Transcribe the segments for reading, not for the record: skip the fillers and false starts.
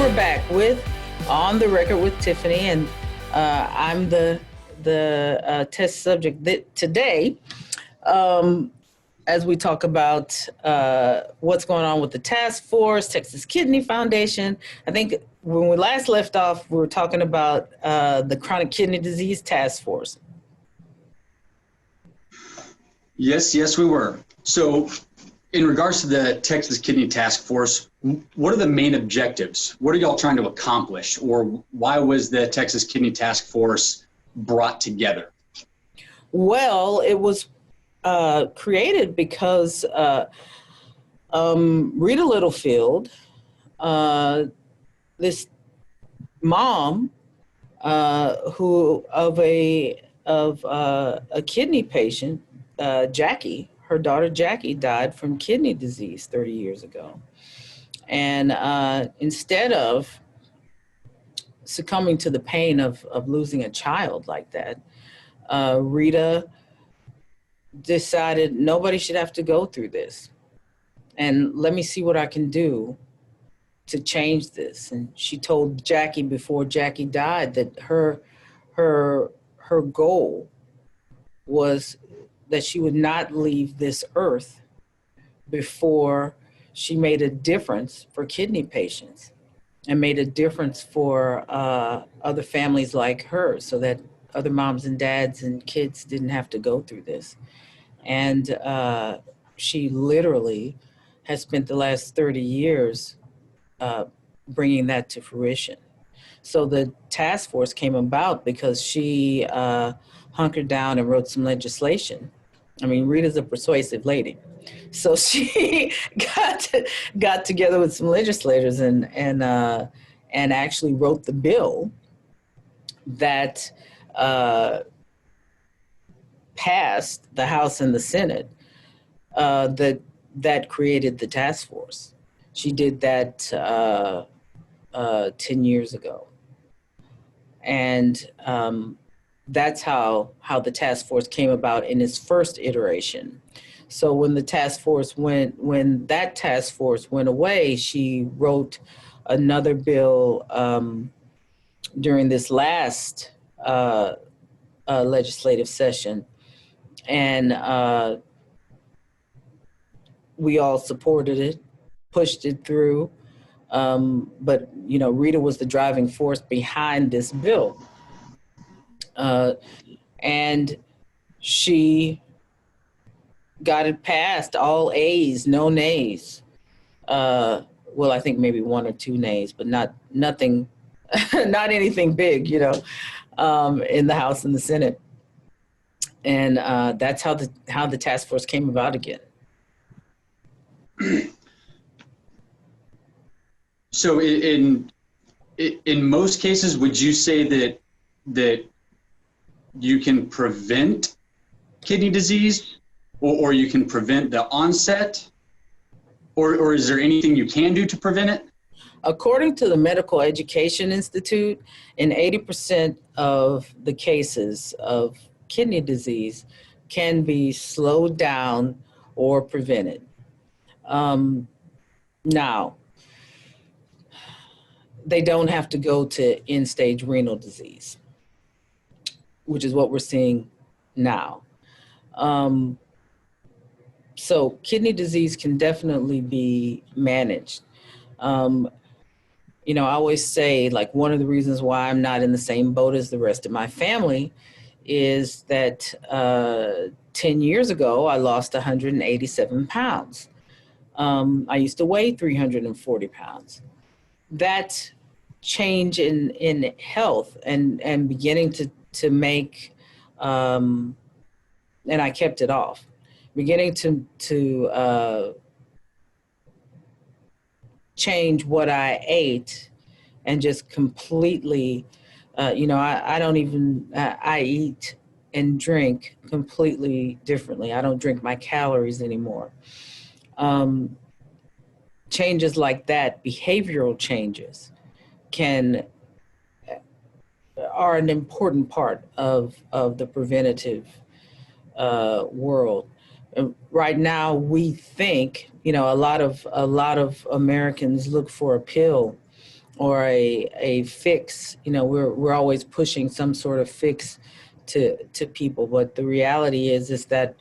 we're back with On the Record with Tiffany, and I'm the test subject today. As we talk about what's going on with the task force, Texas Kidney Foundation. I think when we last left off, we were talking about the chronic kidney disease task force. Yes, we were. So in regards to the Texas Kidney Task Force, what are the main objectives? What are y'all trying to accomplish? Or why was the Texas Kidney Task Force brought together? Well, it was created because Rita Littlefield, this mom who of a kidney patient, Jackie, her daughter Jackie died from kidney disease 30 years ago. And instead of succumbing to the pain of losing a child like that, Rita decided nobody should have to go through this. And let me see what I can do to change this. And she told Jackie before Jackie died that her goal was that she would not leave this earth before she made a difference for kidney patients and made a difference for other families like her, so that other moms and dads and kids didn't have to go through this. And she literally has spent the last 30 years bringing that to fruition. So the task force came about because she hunkered down and wrote some legislation. I mean, Rita's a persuasive lady. So she got together with some legislators and actually wrote the bill that passed the House and the Senate that created the task force. She did that 10 years ago. And that's how the task force came about in its first iteration. So when that task force went away, she wrote another bill during this last legislative session, and we all supported it, pushed it through. But Rita was the driving force behind this bill. And she got it passed, all A's, no nays. Well, I think maybe one or two nays, but nothing, not anything big, in the House and the Senate. And that's how the task force came about again. So in most cases, would you say that you can prevent kidney disease, or you can prevent the onset, or is there anything you can do to prevent it? According to the Medical Education Institute, in 80% of the cases of kidney disease can be slowed down or prevented. Now, they don't have to go to end-stage renal disease, which is what we're seeing now. So kidney disease can definitely be managed. I always say, like, one of the reasons why I'm not in the same boat as the rest of my family is that 10 years ago, I lost 187 pounds. I used to weigh 340 pounds. That change in health and beginning to make, and I kept it off, beginning to change what I ate and just completely, I eat and drink completely differently. I don't drink my calories anymore. Changes like that, behavioral changes, are an important part of the preventative world. Right now, we think, a lot of Americans look for a pill or a fix. You know, we're always pushing some sort of fix to people, but the reality is that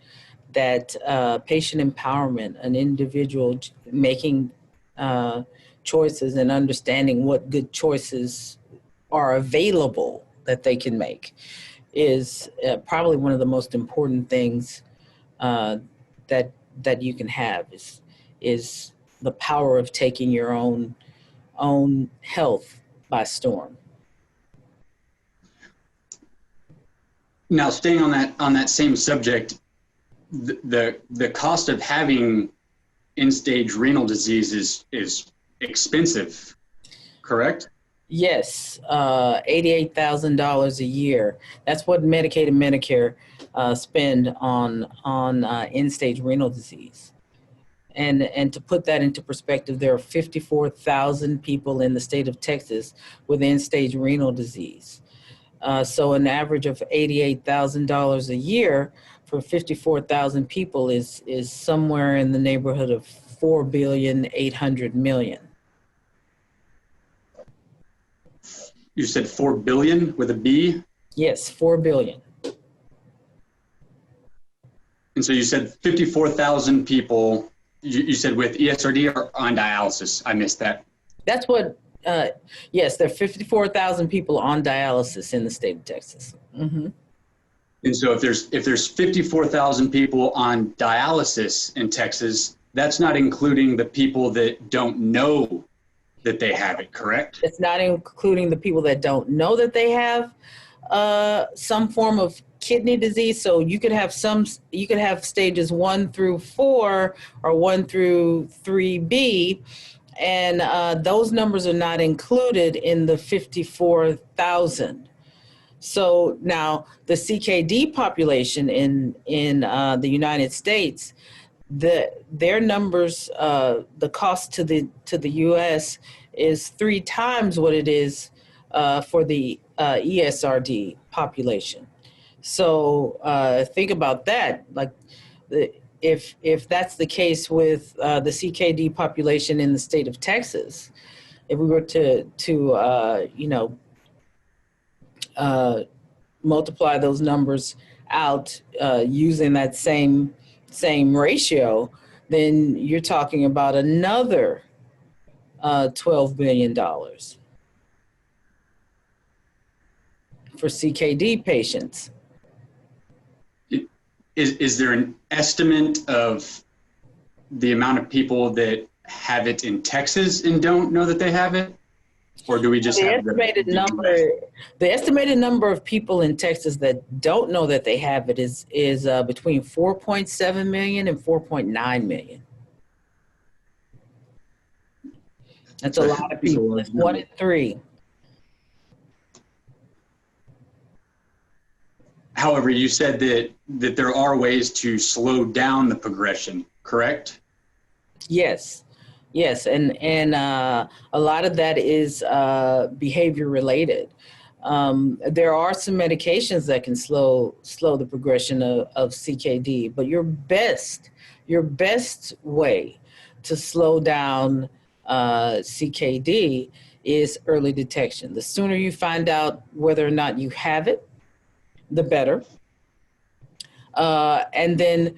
patient empowerment, an individual making choices and understanding what good choices are available that they can make, is probably one of the most important things that you can have, is the power of taking your own health by storm. Now, staying on that same subject, the cost of having end-stage renal disease is expensive, correct? Yes, $88,000 a year. That's what Medicaid and Medicare spend on end-stage renal disease. And to put that into perspective, there are 54,000 people in the state of Texas with end-stage renal disease. So an average of $88,000 a year for 54,000 people is somewhere in the neighborhood of $4,800,000,000. You said 4 billion with a B? Yes, 4 billion. And so you said 54,000 people, you said with ESRD or on dialysis. I missed that. That's what, yes, there are 54,000 people on dialysis in the state of Texas. Mm-hmm. And so if there's 54,000 people on dialysis in Texas, that's not including the people that don't know that they have it, correct? It's not including the people that don't know that they have some form of kidney disease. So you could have stages 1 through 4 or 1 through 3B, and those numbers are not included in the 54,000. So now the CKD population in the United States, their numbers, the cost to the U.S. is 3 times what it is for the ESRD population. So think about that. Like, if that's the case with the CKD population in the state of Texas, if we were to multiply those numbers out using that same ratio, then you're talking about another $12 billion for CKD patients. Is there an estimate of the amount of people that have it in Texas and don't know that they have it? Or do we just have the estimated number of people in Texas that don't know that they have it is between 4.7 million and 4.9 million. That's a lot of people. It's 1 in 3. However, you said that there are ways to slow down the progression, correct? Yes. Yes, and a lot of that is behavior related. There are some medications that can slow the progression of CKD, but your best way to slow down CKD is early detection. The sooner you find out whether or not you have it, the better. And then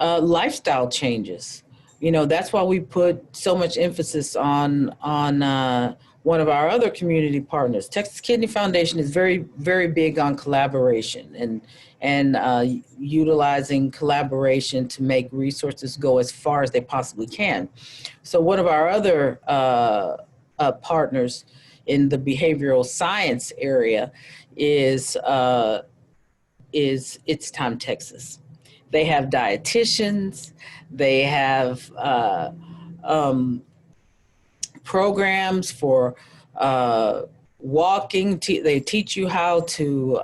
lifestyle changes. You know, that's why we put so much emphasis on one of our other community partners. Texas Kidney Foundation is very, very big on collaboration and utilizing collaboration to make resources go as far as they possibly can. So one of our other partners in the behavioral science area is It's Time Texas. They have dietitians. They have programs for walking. They teach you how to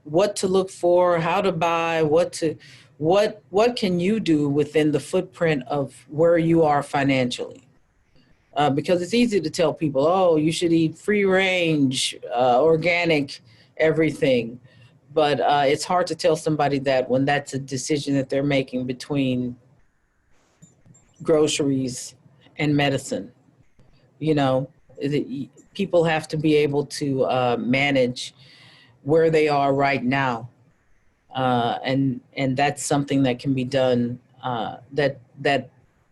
what to look for, how to buy, what can you do within the footprint of where you are financially. Because it's easy to tell people, oh, you should eat free range, organic, everything. But it's hard to tell somebody that when that's a decision that they're making between groceries and medicine. You know, people have to be able to manage where they are right now, and that's something that can be done. That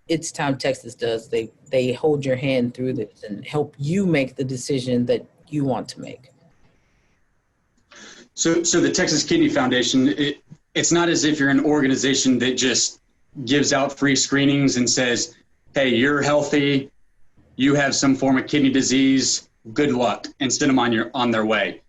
It's Time Texas does. They hold your hand through this and help you make the decision that you want to make. So the Texas Kidney Foundation, it's not as if you're an organization that just gives out free screenings and says, hey, you're healthy, you have some form of kidney disease, good luck, and send them on their way.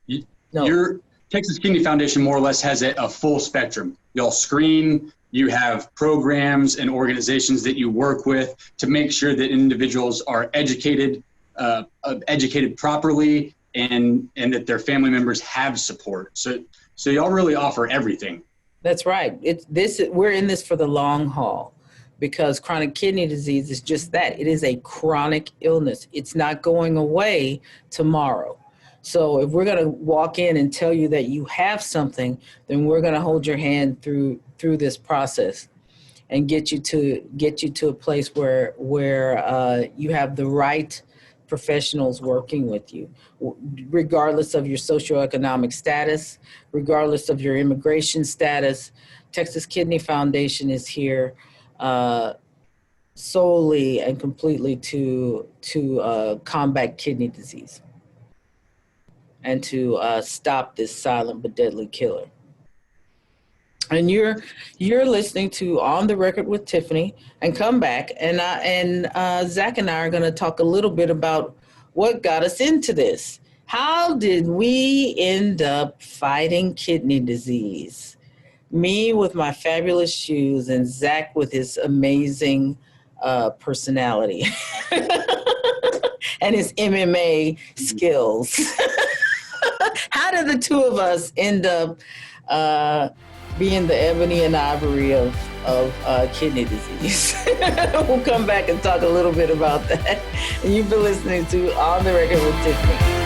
No. Your Texas Kidney Foundation more or less has a full spectrum. Y'all screen, you have programs and organizations that you work with to make sure that individuals are educated properly, and that their family members have support. So y'all really offer everything. That's right. We're in this for the long haul, because chronic kidney disease is just that. It is a chronic illness. It's not going away tomorrow. So if we're going to walk in and tell you that you have something, then we're going to hold your hand through this process and get you to a place where you have the right professionals working with you, regardless of your socioeconomic status, regardless of your immigration status. Texas Kidney Foundation is here solely and completely to combat kidney disease and to stop this silent but deadly killer. And you're listening to On the Record with Tiffany, and come back. And Zak and I are going to talk a little bit about what got us into this. How did we end up fighting kidney disease? Me with my fabulous shoes, and Zak with his amazing personality and his MMA skills. How did the two of us end up being the ebony and ivory of kidney disease? We'll come back and talk a little bit about that. And you've been listening to On the Record with Tiffany.